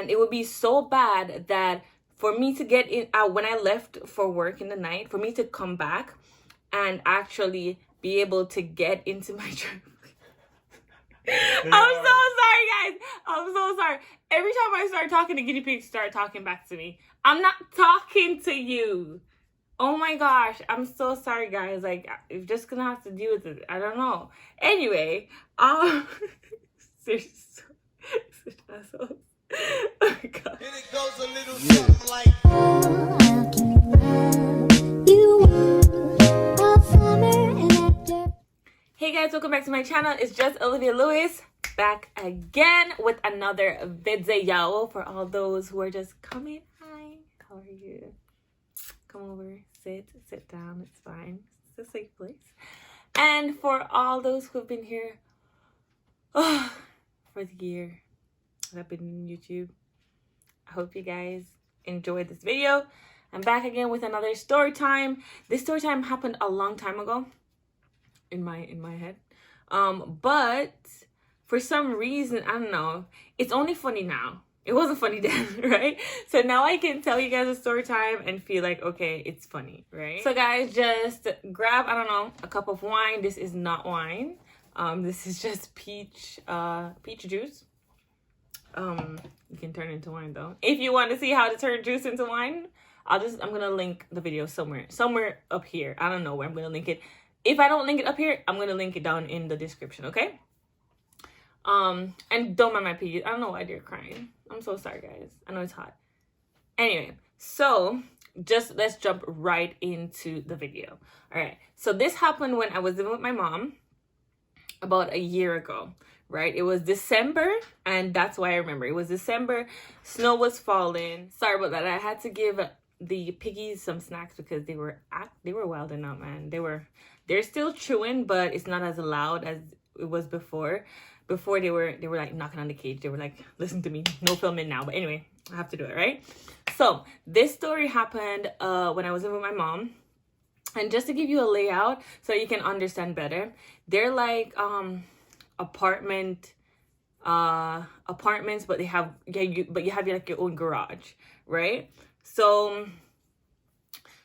And it would be so bad that for me to get in when I left for work in the night, for me to come back and actually be able to get into my truck. I'm so sorry, guys. I'm so sorry. Every time I start talking, the guinea pigs start talking back to me. I'm not talking to you. Oh my gosh. I'm so sorry, guys. Like, you're just gonna have to deal with it. I don't know. Anyway, seriously, such assholes. Oh my god. And it goes a little something like, hey guys, welcome back to my channel. It's just Olivia Lewis back again with another video for all those who are just coming. Hi, how are you? Come over, sit down. It's fine. It's a safe place. And for all those who have been here for the year that I've been on YouTube, I hope you guys enjoyed this video. I'm back again with another story time. This story time happened a long time ago in my head, but for some reason, I don't know, it's only funny now. It wasn't funny then, right? So now I can tell you guys a story time and feel like, okay, it's funny, right? So guys, just grab, I don't know, a cup of wine. This is not wine. This is just peach juice. You can turn it into wine though. If you want to see how to turn juice into wine, I'm gonna link the video somewhere up here. I don't know where I'm gonna link it. If I don't link it up here, I'm gonna link it down in the description, okay? And don't mind my piggies. I don't know why they're crying. I'm so sorry, guys. I know it's hot. Anyway, so let's jump right into the video. All right. So this happened when I was living with my mom about a year ago, right? It was December, and that's why I remember. It was December. Snow was falling. Sorry about that. I had to give the piggies some snacks because they were wilding out, man. They're still chewing, but it's not as loud as it was before. Before they were like knocking on the cage. They were like, listen to me, no filming now. But anyway, I have to do it, right? So this story happened when I was living with my mom. And just to give you a layout so you can understand better, they're like apartments, but you have like your own garage, right? So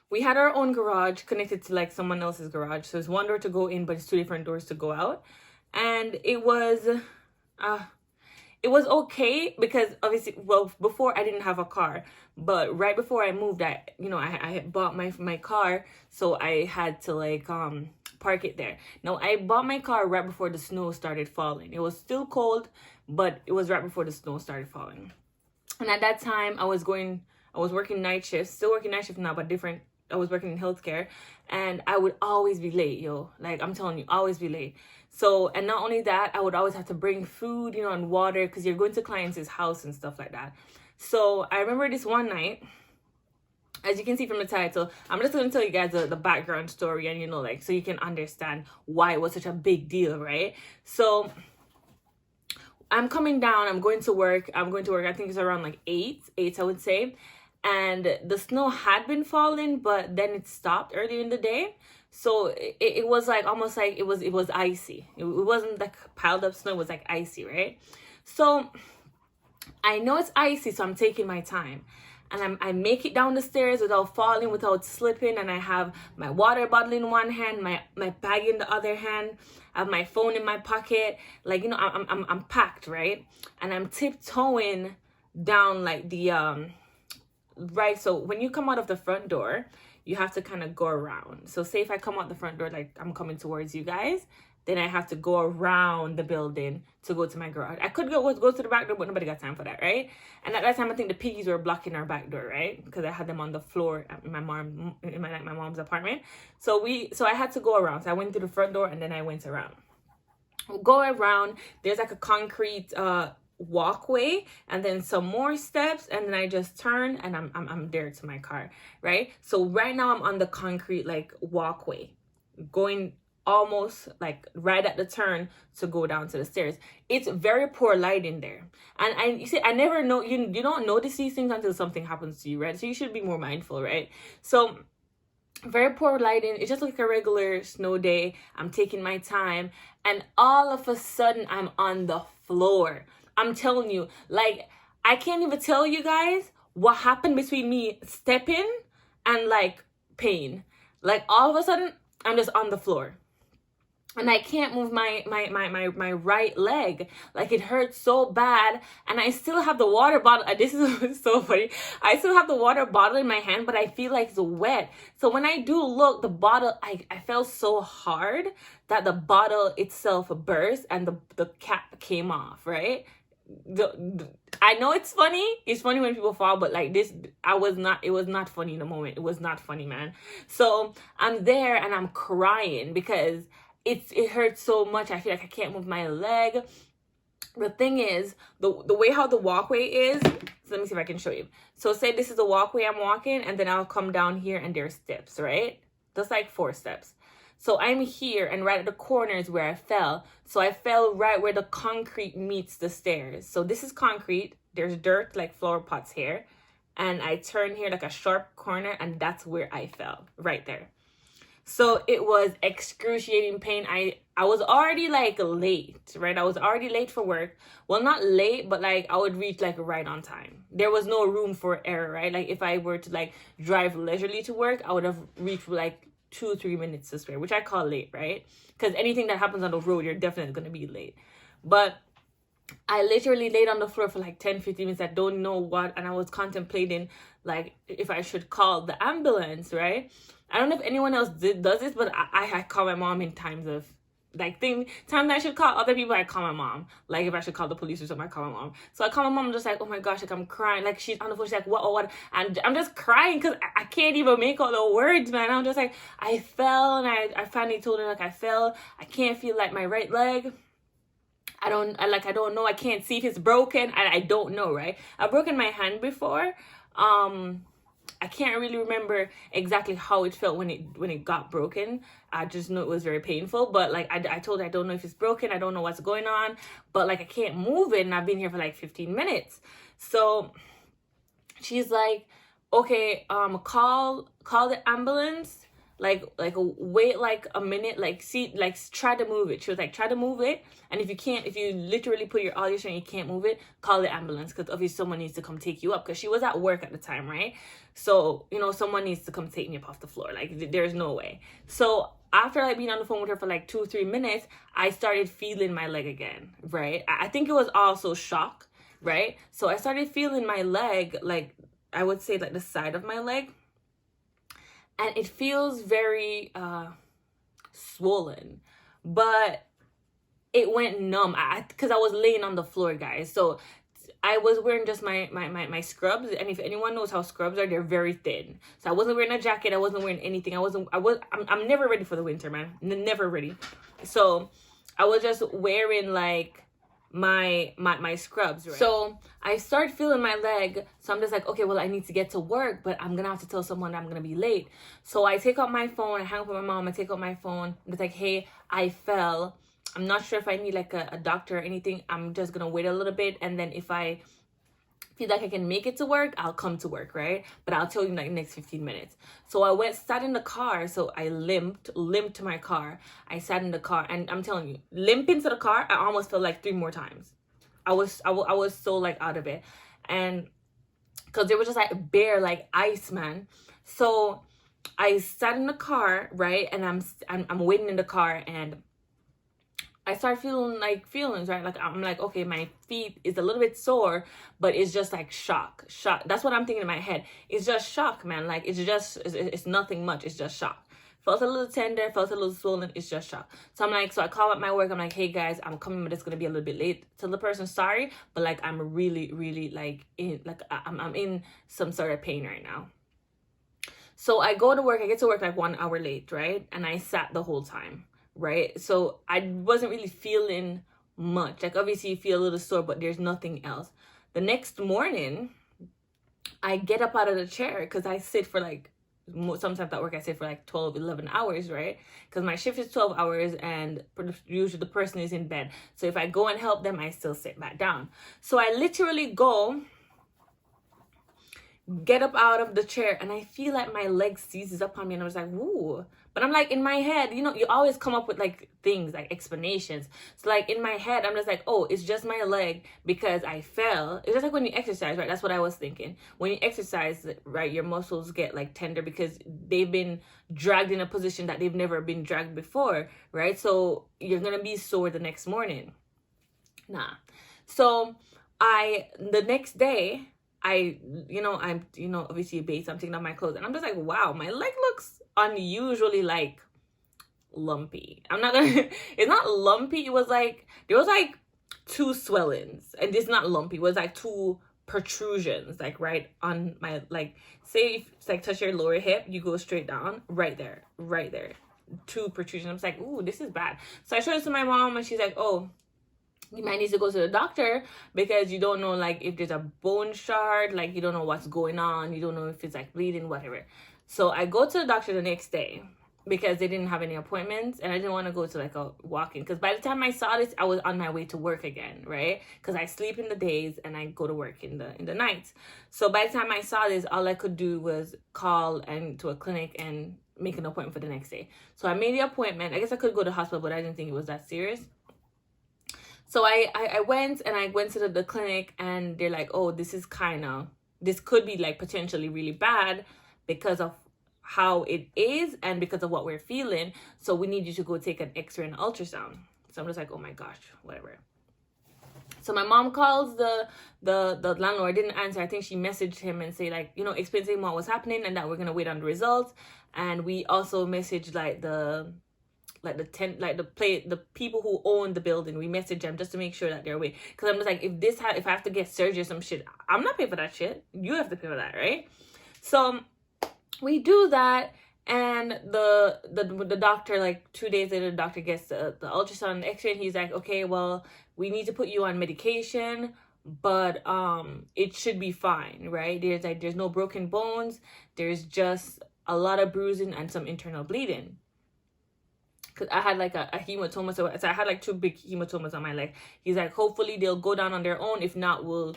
we had our own garage connected to like someone else's garage. So it's one door to go in, but it's two different doors to go out. And it was okay because obviously, well, before I didn't have a car, but right before I moved, I had bought my car, so I had to like park it there. Now I bought my car right before the snow started falling. It was still cold, but it was right before the snow started falling. And at that time, I was working night shifts, still working night shift now, but different. I was working in healthcare, and I would always be late, yo. Like, I'm telling you, always be late. So, and not only that, I would always have to bring food, and water, because you're going to clients' house and stuff like that. So I remember this one night, as you can see from the title, I'm just going to tell you guys the background story, and like, so you can understand why it was such a big deal, right? So I'm coming down, I'm going to work, I think it's around like 8, I would say. And the snow had been falling, but then it stopped earlier in the day. So it was like almost like it was icy. It wasn't like piled up snow, it was like icy, right? So I know it's icy, so I'm taking my time. And I make it down the stairs without falling, without slipping. And I have my water bottle in one hand, my bag in the other hand. I have my phone in my pocket. Like, I'm packed, right? And I'm tiptoeing down like the right, so when you come out of the front door, you have to kind of go around. So say if I come out the front door, like I'm coming towards you guys, then I have to go around the building to go to my garage. I could go to the back door, but nobody got time for that, right? And at that time, I think the piggies were blocking our back door, right? Because I had them on the floor at my mom's apartment. So I had to go around. So I went through the front door and then I went around. Go around. There's like a concrete walkway and then some more steps, and then I just turn and I'm there to my car, right? So right now I'm on the concrete like walkway, going almost like right at the turn to go down to the stairs. It's very poor lighting there, and you see, I never know, you don't notice these things until something happens to you, right? So you should be more mindful, right? So very poor lighting. It's just like a regular snow day. I'm taking my time, and all of a sudden I'm on the floor. I'm telling you, like, I can't even tell you guys what happened between me stepping and like pain. Like all of a sudden, I'm just on the floor. And I can't move my right leg. Like it hurts so bad. And I still have the water bottle. This is so funny. I still have the water bottle in my hand, but I feel like it's wet. So when I do look, the bottle, I felt so hard that the bottle itself burst and the cap came off, right? I know it's funny. It's funny when people fall, but like this, it was not funny in the moment. It was not funny, man. So I'm there and I'm crying because it hurts so much. I feel like I can't move my leg. The thing is, the way how the walkway is, so let me see if I can show you. So say this is the walkway I'm walking, and then I'll come down here and there's steps, right? That's like 4 steps. So I'm here, and right at the corner is where I fell. So I fell right where the concrete meets the stairs. So this is concrete. There's dirt, like flower pots here. And I turn here like a sharp corner, and that's where I fell, right there. So it was excruciating pain. I was already like late, right? I was already late for work. Well, not late, but like I would reach like right on time. There was no room for error, right? Like if I were to like drive leisurely to work, I would have reached like 2-3 minutes to spare, which I call late, right? Because anything that happens on the road, you're definitely going to be late. But I literally laid on the floor for like 10-15 minutes. I don't know what. And I was contemplating like if I should call the ambulance, right? I don't know if anyone else does this, but I call my mom in times of like times I should call other people. I call my mom. Like if I should call the police or something, I call my mom. So I call my mom. I'm just like, oh my gosh, like I'm crying. Like she's on the phone. She's like, what? Oh, what? And I'm just crying because I can't even make all the words, man. I'm just like, I fell, and I finally told her like I fell. I can't feel like my right leg. I don't know. I can't see if it's broken. I don't know, right? I've broken my hand before. I can't really remember exactly how it felt when it got broken. I just know it was very painful. But like I told her I don't know if it's broken. I don't know what's going on. But like I can't move it, and I've been here for like 15 minutes. So she's like, okay, call the ambulance. Like wait like a minute, like see, like try to move it. She was like, try to move it, and if you literally put all your strength, you can't move it, call the ambulance, because obviously someone needs to come take you up, because she was at work at the time, right? So someone needs to come take me up off the floor. Like there's no way. So after like being on the phone with her for like 2-3 minutes, I started feeling my leg again, right? I think it was also shock, right? So I started feeling my leg, like I would say like the side of my leg. And it feels very swollen, but it went numb because I was laying on the floor, guys. So I was wearing just my scrubs, and if anyone knows how scrubs are, they're very thin. So I wasn't wearing a jacket. I wasn't wearing anything. I'm never ready for the winter, man. Never ready. So I was just wearing like my scrubs, right? So I start feeling my leg. So I'm just like, okay, well, I need to get to work, but I'm gonna have to tell someone I'm gonna be late. So I take out my phone. I hang up with my mom. I take out my phone. I'm just like, hey, I fell. I'm not sure if I need like a doctor or anything. I'm just gonna wait a little bit, and then if I feel like I can make it to work, I'll come to work, right? But I'll tell you like next 15 minutes. So I sat in the car. So I limped to my car. I sat in the car, and I'm telling you, limping to the car, I almost fell like 3 more times. I was so like out of it, and because there was just like bare like ice, man. So I sat in the car, right, and I'm waiting in the car, and I start feeling like feelings, right? Like I'm like, okay, my feet is a little bit sore, but it's just like shock. That's what I'm thinking in my head. It's just shock, man. Like it's nothing much. It's just shock. Felt a little tender, felt a little swollen. It's just shock. So I'm like, so I call up my work. I'm like, hey guys, I'm coming, but it's gonna be a little bit late. Tell the person sorry, but like I'm really like I'm in some sort of pain right now. So I go to work. I get to work like 1 hour late, right? And I sat the whole time. Right? So I wasn't really feeling much. Like obviously you feel a little sore, but there's nothing else. The next morning, I get up out of the chair because I sit for like, sometimes at work I sit for like 12-11 hours, right? Because my shift is 12 hours and usually the person is in bed. So if I go and help them, I still sit back down. So I literally get up out of the chair, and I feel like my leg seizes up on me, and I was like, ooh, But I'm like, in my head, you know, you always come up with like things, like explanations. So like in my head, I'm just like, oh, it's just my leg because I fell. It's just like when you exercise, right? That's what I was thinking. When you exercise, right, your muscles get like tender because they've been dragged in a position that they've never been dragged before, right? So you're gonna be sore the next morning. Nah. So the next day, obviously bathed, I'm taking off my clothes, and I'm just like, wow, my leg looks unusually like lumpy. I'm not gonna, it's not lumpy. It was like, there was like two swellings, and it's not lumpy. It was like two protrusions, like right on my, like, say if it's like touch your lower hip, you go straight down, right there. Two protrusions. I was like, ooh, this is bad. So I showed it to my mom, and she's like, oh, you might need to go to the doctor because you don't know, like, if there's a bone shard, like, you don't know what's going on. You don't know if it's, like, bleeding, whatever. So I go to the doctor the next day because they didn't have any appointments, and I didn't want to go to, like, a walk-in. Because by the time I saw this, I was on my way to work again, right? Because I sleep in the days and I go to work in the nights. So by the time I saw this, all I could do was call to a clinic and make an appointment for the next day. So I made the appointment. I guess I could go to the hospital, but I didn't think it was that serious. So I went to the clinic, and they're like, oh, this could be like potentially really bad because of how it is and because of what we're feeling. So we need you to go take an x-ray and ultrasound. So I'm just like, oh my gosh, whatever. So my mom calls the landlord, didn't answer. I think she messaged him and say, like, you know, explain to him what was happening and that we're gonna wait on the results. And we also messaged the people who own the building. We message them just to make sure that they're away, because I'm just like, if I have to get surgery or some shit, I'm not paying for that shit. You have to pay for that, right? So we do that, and the doctor, like 2 days later, the doctor gets the ultrasound and the x-ray, and he's like, okay, well, we need to put you on medication, but it should be fine, right? There's no broken bones, there's just a lot of bruising and some internal bleeding. Because I had like a hematoma, so I had like 2 big hematomas on my leg. He's like, hopefully they'll go down on their own. If not, we'll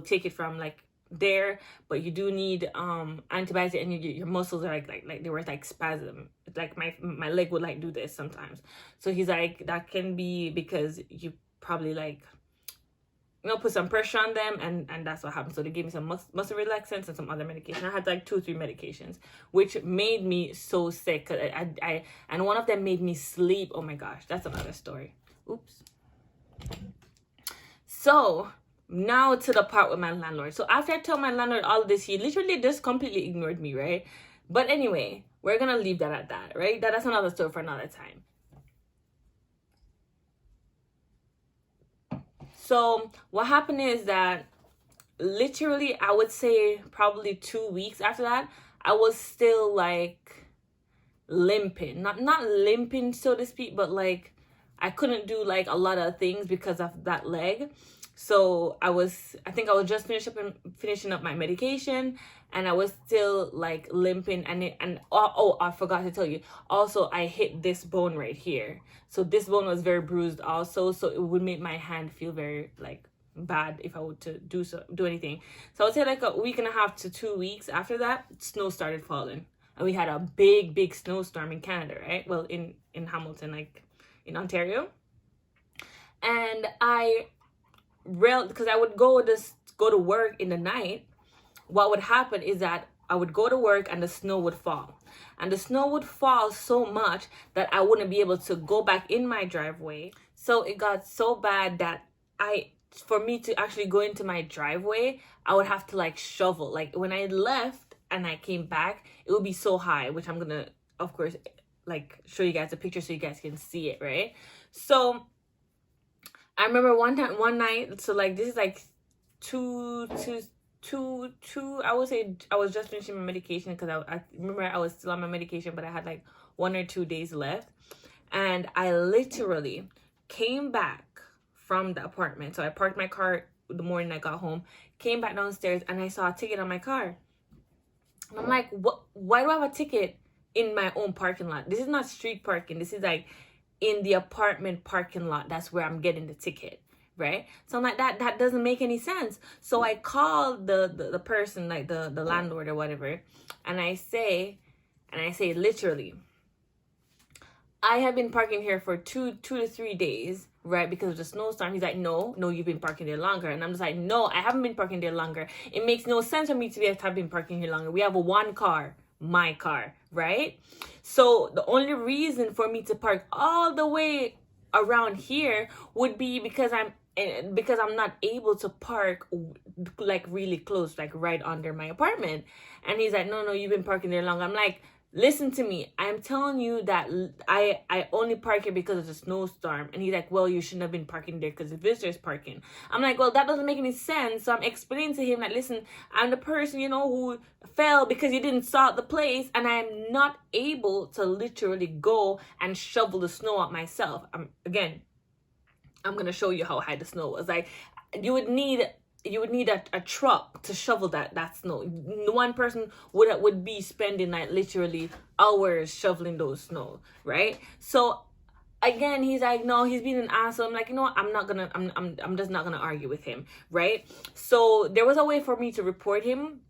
take it from like there. But you do need antibiotics, and your muscles are like they were like spasm. Like my leg would like do this sometimes. So he's like, that can be because you probably like, put some pressure on them, and that's what happened. So they gave me some muscle relaxants and some other medication. I had like 2 or 3 medications, which made me so sick. And one of them made me sleep. Oh my gosh, that's another story. Oops. So now to the part with my landlord. So after I told my landlord all of this, he literally just completely ignored me, right? But anyway, we're gonna leave that at that, right? That's another story for another time. So what happened is that literally, I would say probably 2 weeks after that, I was still like limping. Not limping, so to speak, but like I couldn't do like a lot of things because of that leg. So I think I was just finishing up my medication, and I was still like limping, and I forgot to tell you. Also, I hit this bone right here. So this bone was very bruised also, so it would make my hand feel very like bad if I were to do anything. So I would say like a week and a half to 2 weeks after that, snow started falling. And we had a big snowstorm in Canada, right? Well, in Hamilton, like in Ontario. And because I would go to work in the night, what would happen is that I would go to work and the snow would fall. And the snow would fall so much that I wouldn't be able to go back in my driveway. So it got so bad that for me to actually go into my driveway, I would have to like shovel. Like when I left and I came back, it would be so high, which I'm gonna, of course, like show you guys a picture so you guys can see it, right? So I remember one night, so like this is like two, I would say I was just finishing my medication, because I remember I was still on my medication, but I had like 1 or 2 days left. And I literally came back from the apartment. So I parked my car the morning I got home, came back downstairs, and I saw a ticket on my car. And I'm like, what? Why do I have a ticket in my own parking lot? This is not street parking. This is like in the apartment parking lot. That's where I'm getting the ticket, right? So I'm like, that doesn't make any sense. So I called the person, like the landlord or whatever, and I say literally, I have been parking here for two to 3 days, right? Because of the snowstorm. He's like, no, you've been parking there longer. And I'm just like, no, I haven't been parking there longer. It makes no sense for me to have been parking here longer. We have one car, my car, right? So the only reason for me to park all the way around here would be because I'm not able to park like really close, like right under my apartment. And he's like, no, you've been parking there long. I'm like, listen to me. I'm telling you that I only park here because of the snowstorm. And he's like, well, you shouldn't have been parking there because the visitors parking. I'm like, well, that doesn't make any sense. So I'm explaining to him that, listen, I'm the person, who fell because you didn't salt the place, and I'm not able to literally go and shovel the snow out myself. I'm gonna show you how high the snow was. Like, you would need a truck to shovel that snow. One person would be spending like literally hours shoveling those snow, right? So again, he's like, no, he's being an asshole. I'm like, I'm just not gonna argue with him, right? So there was a way for me to report him,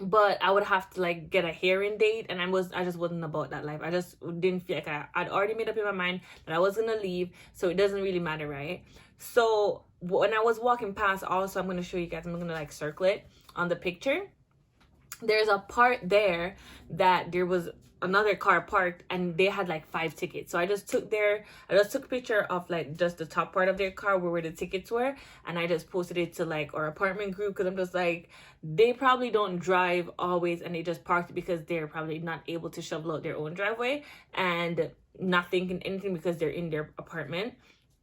but I would have to like get a hearing date, and I just wasn't about that life. I just didn't feel like I'd already made up in my mind that I was gonna leave, so it doesn't really matter, right? So when I was walking past, also I'm gonna show you guys, I'm gonna like circle it on the picture. There's a part there that there was another car parked, and they had like 5 tickets. So I just took a picture of like just the top part of their car where the tickets were, and I just posted it to like our apartment group, because I'm just like, they probably don't drive always, and they just parked because they're probably not able to shovel out their own driveway and not thinking anything because they're in their apartment,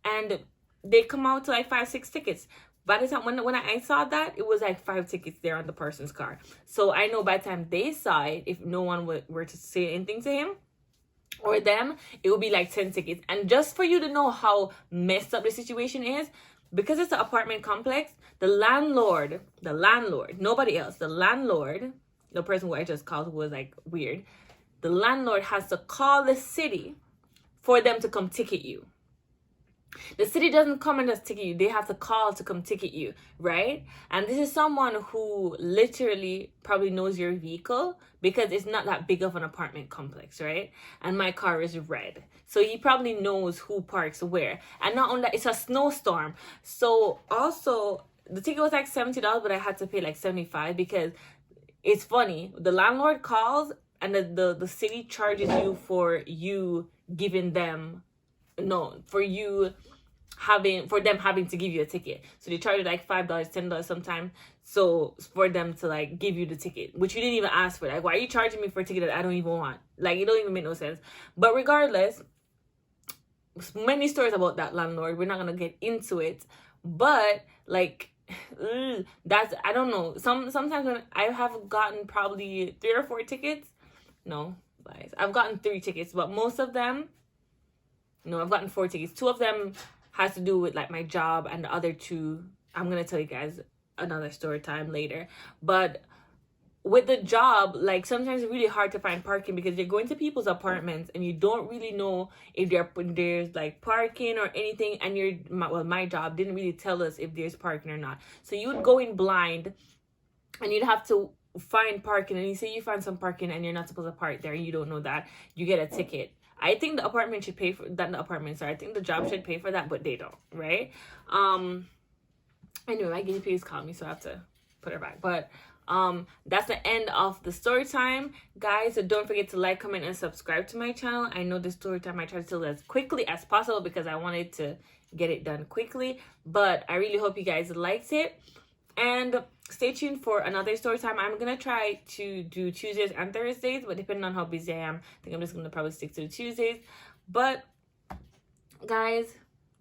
and they come out to like 5-6 tickets. By the time when I saw that, it was like 5 tickets there on the person's car. So I know by the time they saw it, if no one were to say anything to him or them, it would be like 10 tickets. And just for you to know how messed up the situation is, because it's an apartment complex, the landlord, nobody else, the landlord, the person who I just called, who was like weird, the landlord has to call the city for them to come ticket you. The city doesn't come and just ticket you. They have to call to come ticket you, right? And this is someone who literally probably knows your vehicle, because it's not that big of an apartment complex, right? And my car is red. So he probably knows who parks where. And not only that, it's a snowstorm. So also, the ticket was like $70, but I had to pay like $75, because it's funny. The landlord calls, and the city charges you for you giving them... No, for them having to give you a ticket. So they charge you like $5, $10 sometimes. So for them to like give you the ticket, which you didn't even ask for. Like, why are you charging me for a ticket that I don't even want? Like, it don't even make no sense. But regardless, many stories about that landlord. We're not gonna get into it. But like, that's, I don't know. Sometimes when I have gotten probably 3 or 4 tickets. No, lies. I've gotten 3 tickets, but most of them. No, I've gotten 4 tickets. 2 of them has to do with like my job, and the other 2, I'm gonna tell you guys another story time later. But with the job, like, sometimes it's really hard to find parking, because you're going to people's apartments and you don't really know if there's like parking or anything. And my job didn't really tell us if there's parking or not. So you would go in blind, and you'd have to find parking, and you say you find some parking and you're not supposed to park there, and you don't know that, you get a ticket. I think the apartment should pay for that. I think the job should pay for that, but they don't, right? Anyway, my guinea pig is calling me, so I have to put her back. But that's the end of the story time, guys. So don't forget to like, comment, and subscribe to my channel. I know the story time I try to tell as quickly as possible, because I wanted to get it done quickly. But I really hope you guys liked it. And stay tuned for another story time. I'm gonna try to do Tuesdays and Thursdays, but depending on how busy I am, I think I'm just gonna probably stick to the Tuesdays. But guys,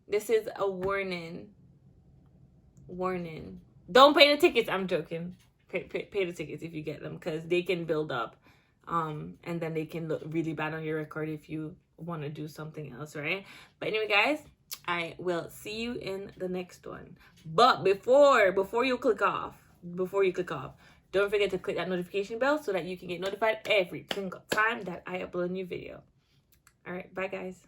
this is a warning. Don't pay the tickets. I'm joking. Pay the tickets if you get them, because they can build up, and then they can look really bad on your record if you want to do something else, right? But anyway, guys, I will see you in the next one. But before you click off, don't forget to click that notification bell so that you can get notified every single time that I upload a new video. All right, bye guys.